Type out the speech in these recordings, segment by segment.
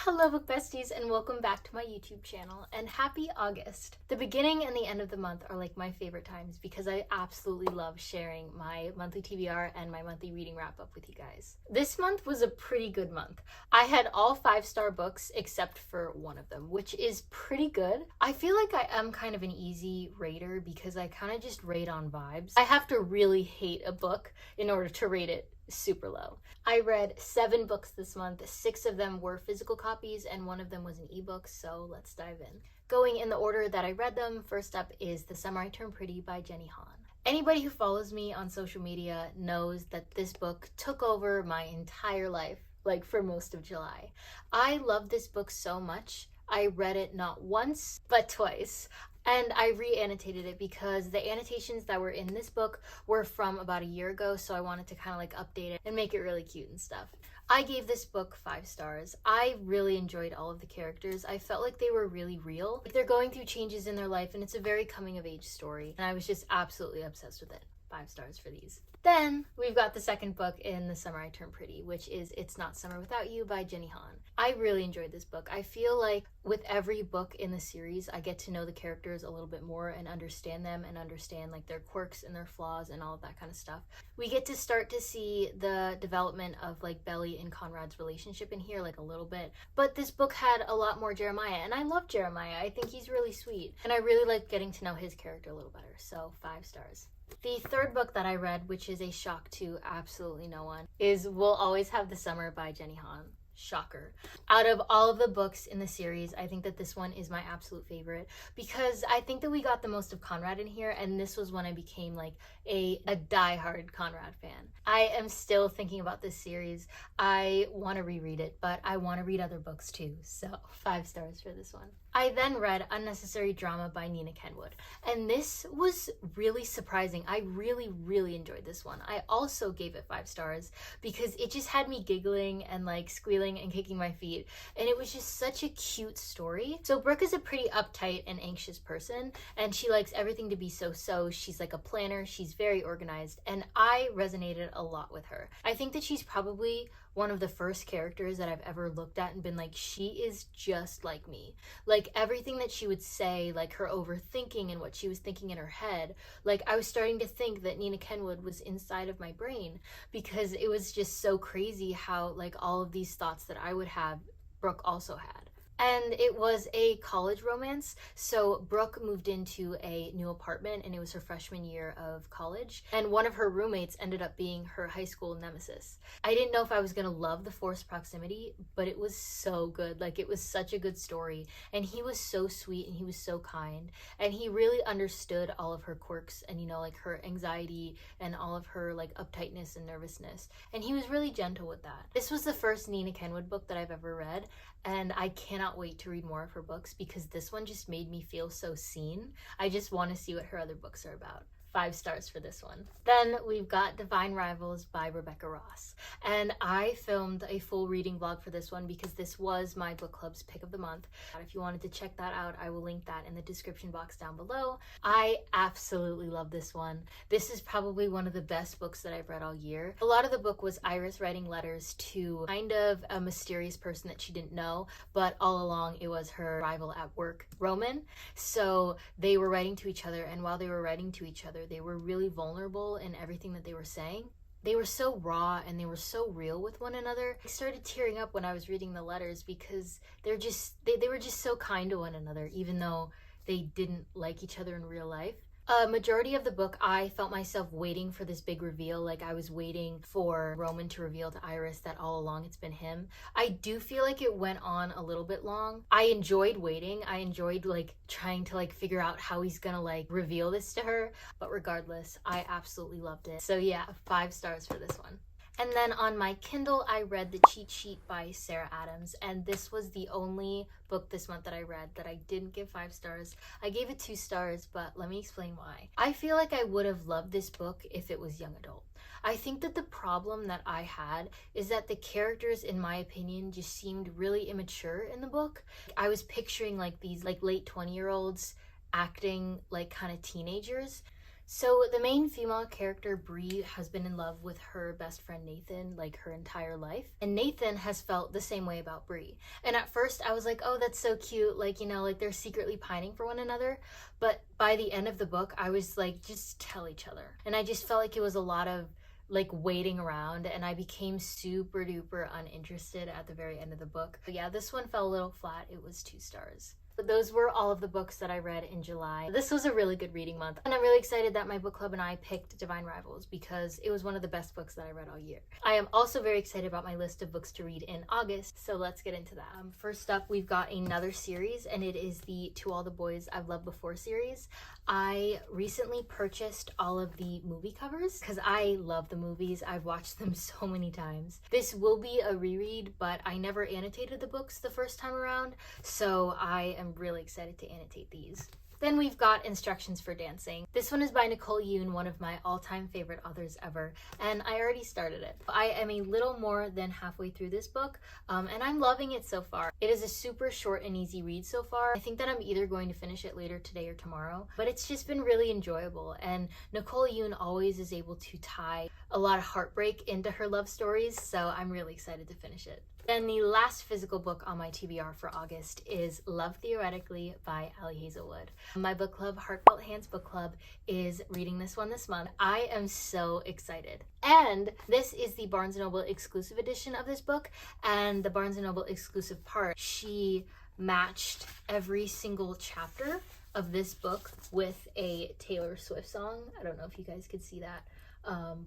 Hello book besties and welcome back to my YouTube channel and happy August. The beginning and the end of the month are like my favorite times because I absolutely love sharing my monthly TBR and my monthly reading wrap up with you guys. This month was a pretty good month. I had all 5-star books except for one of them, which is pretty good. I feel like I am kind of an easy rater because I kind of just rate on vibes. I have to really hate a book in order to rate it super low. I read 7 books this month. 6 of them were physical copies and 1 of them was an ebook, so let's dive in. Going in the order that I read them, first up is The Summer I Turned Pretty by Jenny Han. Anybody who follows me on social media knows that this book took over my entire life, like for most of July. I love this book so much. I read it not once, but twice. And I re-annotated it because the annotations that were in this book were from about a year ago, so I wanted to kind of like update it and make it really cute and stuff. I gave this book 5 stars. I really enjoyed all of the characters. I felt like they were really real. Like they're going through changes in their life and it's a very coming of age story. And I was just absolutely obsessed with it. 5 stars for these. Then we've got the second book in The Summer I Turned Pretty, which is It's Not Summer Without You by Jenny Han. I really enjoyed this book. I feel like with every book in the series, I get to know the characters a little bit more and understand them and understand like their quirks and their flaws and all of that kind of stuff. We get to start to see the development of like Belly and Conrad's relationship in here like a little bit. But this book had a lot more Jeremiah, and I love Jeremiah. I think he's really sweet. And I really like getting to know his character a little better. So 5 stars. The third book that I read, which is a shock to absolutely no one, is We'll Always Have the Summer by Jenny Han. Shocker. Out of all of the books in the series, I think that this one is my absolute favorite because I think that we got the most of Conrad in here, and this was when I became like a diehard Conrad fan. I am still thinking about this series. I want to reread it, but I want to read other books too, so 5 stars for this one. I then read Unnecessary Drama by Nina Kenwood, and this was really surprising. I really enjoyed this one. I also gave it 5 stars because it just had me giggling and like squealing and kicking my feet, and it was just such a cute story. So Brooke is a pretty uptight and anxious person, and she likes everything to be so. She's like a planner, she's very organized, and I resonated a lot with her. I think that she's probably one of the first characters that I've ever looked at and been like, she is just like me. Like everything that she would say, like her overthinking and what she was thinking in her head, like I was starting to think that Nina Kenwood was inside of my brain because it was just so crazy how like all of these thoughts that I would have, Brooke also had. And it was a college romance. So Brooke moved into a new apartment and it was her freshman year of college. And one of her roommates ended up being her high school nemesis. I didn't know if I was gonna love the forced proximity, but it was so good. Like it was such a good story. And he was so sweet and he was so kind. And he really understood all of her quirks and, you know, like her anxiety and all of her like uptightness and nervousness. And he was really gentle with that. This was the first Nina Kenwood book that I've ever read. And I cannot wait to read more of her books because this one just made me feel so seen. I just want to see what her other books are about. 5 stars for this one. Then we've got Divine Rivals by Rebecca Ross. And I filmed a full reading vlog for this one because this was my book club's pick of the month. If you wanted to check that out, I will link that in the description box down below. I absolutely love this one. This is probably one of the best books that I've read all year. A lot of the book was Iris writing letters to kind of a mysterious person that she didn't know, but all along it was her rival at work, Roman. So they were writing to each other, and while they were writing to each other, they were really vulnerable in everything that they were saying. They were so raw and they were so real with one another. I started tearing up when I was reading the letters because they were just so kind to one another, even though they didn't like each other in real life. A majority of the book, I felt myself waiting for this big reveal. Like I was waiting for Roman to reveal to Iris that all along it's been him. I do feel like it went on a little bit long. I enjoyed waiting. I enjoyed like trying to like figure out how he's gonna like reveal this to her. But regardless, I absolutely loved it. So yeah, 5 stars for this one. And then on my Kindle, I read The Cheat Sheet by Sarah Adams, and this was the only book this month that I read that I didn't give 5 stars. I gave it 2 stars, but let me explain why. I feel like I would have loved this book if it was young adult. I think that the problem that I had is that the characters, in my opinion, just seemed really immature in the book. I was picturing like these like late 20-year-olds acting like kind of teenagers. So the main female character, Bree, has been in love with her best friend Nathan like her entire life. And Nathan has felt the same way about Bree. And at first I was like, oh, that's so cute. Like, you know, like they're secretly pining for one another. But by the end of the book, I was like, just tell each other. And I just felt like it was a lot of like waiting around, and I became super duper uninterested at the very end of the book. But yeah, this one fell a little flat. It was 2 stars. But those were all of the books that I read in July. This was a really good reading month, and I'm really excited that my book club and I picked Divine Rivals because it was one of the best books that I read all year. I am also very excited about my list of books to read in August, so let's get into that. First up, we've got another series, and it is the To All the Boys I've Loved Before series. I recently purchased all of the movie covers because I love the movies. I've watched them so many times. This will be a reread, but I never annotated the books the first time around, so I am really excited to annotate these. Then we've got Instructions for Dancing. This one is by Nicole Yoon, one of my all-time favorite authors ever, and I already started it. I am a little more than halfway through this book, and I'm loving it so far. It is a super short and easy read so far. I think that I'm either going to finish it later today or tomorrow, but it's just been really enjoyable, and Nicole Yoon always is able to tie a lot of heartbreak into her love stories, so I'm really excited to finish it. Then the last physical book on my TBR for August is Love Theoretically by Ali Hazelwood. My book club, Heartfelt Hands Book Club, is reading this one this month. I am so excited. And this is the Barnes & Noble exclusive edition of this book, and the Barnes & Noble exclusive part, she matched every single chapter of this book with a Taylor Swift song. I don't know if you guys could see that,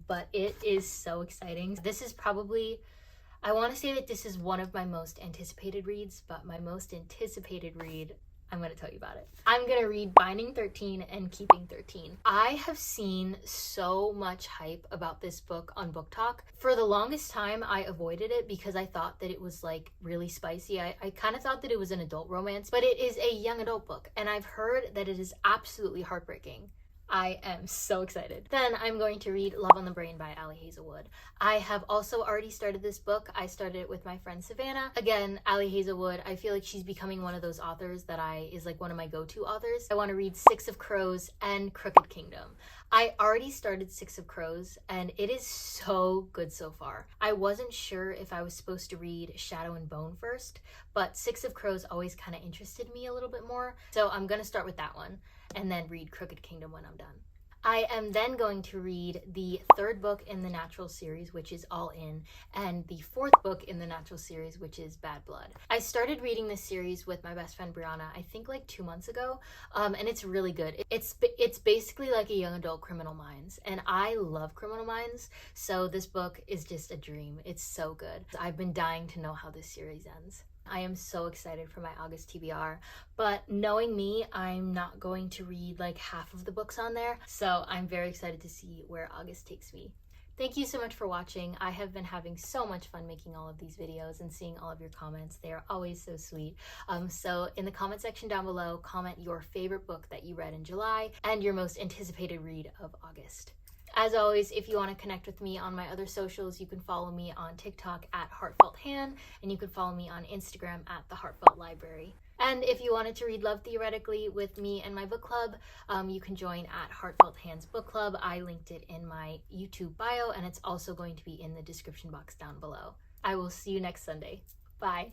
but it is so exciting. This is probably, I want to say that this is one of my most anticipated reads, but my most anticipated read, I'm going to tell you about it. I'm going to read Binding 13 and Keeping 13. I have seen so much hype about this book on Book Talk. For the longest time, I avoided it because I thought that it was like really spicy. I kind of thought that it was an adult romance, but it is a young adult book, and I've heard that it is absolutely heartbreaking. I am so excited. Then I'm going to read Love on the Brain by Ali Hazelwood. I have also already started this book. I started it with my friend Savannah. Again, Ali Hazelwood, I feel like she's becoming one of those authors that is like one of my go-to authors. I want to read Six of Crows and Crooked Kingdom. I already started Six of Crows, and it is so good so far. I wasn't sure if I was supposed to read Shadow and Bone first, but Six of Crows always kind of interested me a little bit more, so I'm going to start with that one and then read Crooked Kingdom when I'm done. I am then going to read the 3rd book in the Natural series, which is All In, and the 4th book in the Natural series, which is Bad Blood. I started reading this series with my best friend Brianna, I think like 2 months ago, and it's really good. It's basically like a young adult Criminal Minds, and I love Criminal Minds, so this book is just a dream. It's so good. I've been dying to know how this series ends. I am so excited for my August TBR, but knowing me, I'm not going to read like half of the books on there, so I'm very excited to see where August takes me. Thank you so much for watching. I have been having so much fun making all of these videos and seeing all of your comments. They are always so sweet. So in the comment section down below, comment your favorite book that you read in July and your most anticipated read of August. As always, if you want to connect with me on my other socials, you can follow me on TikTok at heartfelthan, and you can follow me on Instagram at the Heartfelt Library. And if you wanted to read Love Theoretically with me and my book club, you can join at Heartfelt Hands Book Club. I linked it in my YouTube bio, and it's also going to be in the description box down below. I will see you next Sunday. Bye.